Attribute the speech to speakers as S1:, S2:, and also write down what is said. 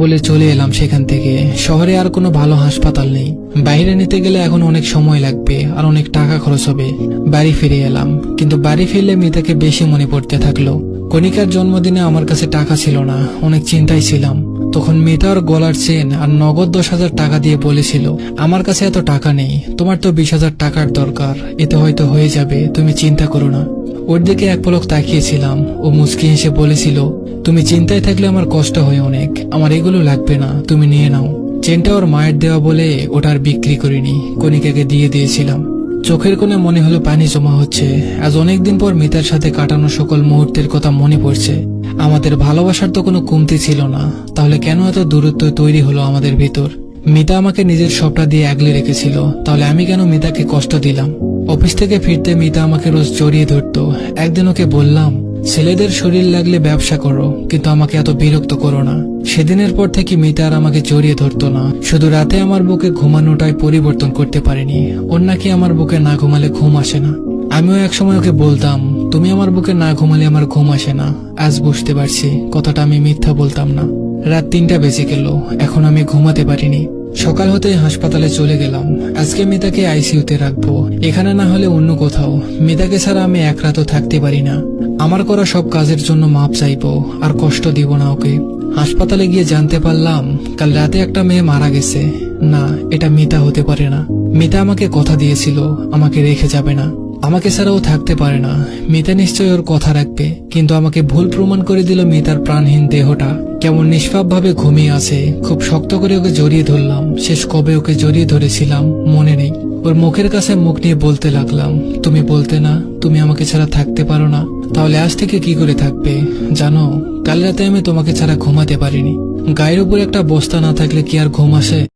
S1: বলে চলে এলাম সেখান থেকে। শহরে আর কোনো ভালো হাসপাতাল নেই, বাইরে নিতে গেলে এখন অনেক সময় লাগবে আর অনেক টাকা খরচ হবে। বাড়ি ফিরে এলাম, কিন্তু বাড়ি ফিরলে মিতাকে বেশি মনে পড়তে থাকলো। কণিকার জন্মদিনে আমার কাছে টাকা ছিল না, অনেক চিন্তায় ছিলাম। তখন মিতা ওর গলার চেন আর নগদ 10,000 টাকা দিয়ে বলেছিল, আমার কাছে এত টাকা নেই, তোমার তো 20,000 টাকার দরকার, এতে হয়তো হয়ে যাবে, তুমি চিন্তা করো না। ওর দিকে এক পলক তাকিয়েছিলাম, ও মুচকি হেসে বলেছিল, তুমি চিন্তায় থাকলে আমার কষ্ট হয় অনেক, আমার এগুলো লাগবে না, তুমি নিয়ে নাও। চেনটা ওর মায়ের দেওয়া বলে ওটা আর বিক্রি করিনি, কণিকাকে দিয়ে দিয়েছিলাম। চোখের কোণে মনে হলো পানি জমা হচ্ছে। আজ অনেকদিন পর মিতার সাথে কাটানো সকল মুহূর্তের কথা মনে পড়ছে। আমাদের ভালোবাসার তো কোনো কমতি ছিল না, তাহলে কেন এত দূরত্ব তৈরি হলো আমাদের ভিতর? মিতা আমাকে নিজের সবটা দিয়ে আগলে রেখেছিল, তাহলে আমি কেন মিতাকে কষ্ট দিলাম? অফিস থেকে ফিরতে মিতা আমাকে রোজ জড়িয়ে ধরতো। একদিন ওকে বললাম, ছেলেদের শরীর লাগলে ব্যবসা করো, কিন্তু আমাকে এত বিরক্ত করো না। সেদিনের পর থেকে মিতা আর আমাকে জড়িয়ে ধরতো না। শুধু রাতে আমার বুকে ঘুমানোটাই পরিবর্তন করতে পারেনি, ওর নাকি আমার বুকে না ঘুমালে ঘুম আসে না। আমিও একসময় ওকে বলতাম, তুমি আমার বুকে না ঘুমালে আমার ঘুম আসে না। আজ বুঝতে পারছি কথাটা আমি মিথ্যা বলতাম না। রাত 3টা বেজে গেল, এখন আমি ঘুমাতে পারিনি। সকাল হতেই হাসপাতালে চলে গেলাম। আজকে মিতাকে আইসিইউতে রাখবো, এখানে না হলে অন্য কোথাও। মিতাকে ছাড়া আমি এক রাতও থাকতে পারি না। আমার করা সব কাজের জন্য মাপ চাইবো, আর কষ্ট দিব না ওকে। হাসপাতালে গিয়ে জানতে পারলাম কাল রাতে একটা মেয়ে মারা গেছে। না, এটা মিতা হতে পারে না। মিতা আমাকে কথা দিয়েছিল আমাকে রেখে যাবে না, আমাকে ছাড়াও থাকতে পারে না। মিতা নিশ্চয়ই ওর কথা রাখবে, কিন্তু আমাকে ভুল প্রমাণ করে দিল। মিতার প্রাণহীন দেহটা কেমন নিষ্পাপ ভাবে ঘুমিয়ে আছে। খুব শক্ত করে ওকে জড়িয়ে ধরলাম। শেষ কবে ওকে জড়িয়ে ধরেছিলাম মনে নেই। ওর মুখের কাছে মুখ নিয়ে বলতে লাগলাম, তুমি বলতে না তুমি আমাকে ছাড়া থাকতে পারো না, তাহলে আজ থেকে কি করে থাকবে? জানো, কাল রাতে আমি তোমাকে ছাড়া ঘুমাতে পারিনি। গায়ের উপর একটা বস্তা না থাকলে কি আর ঘুম আসে?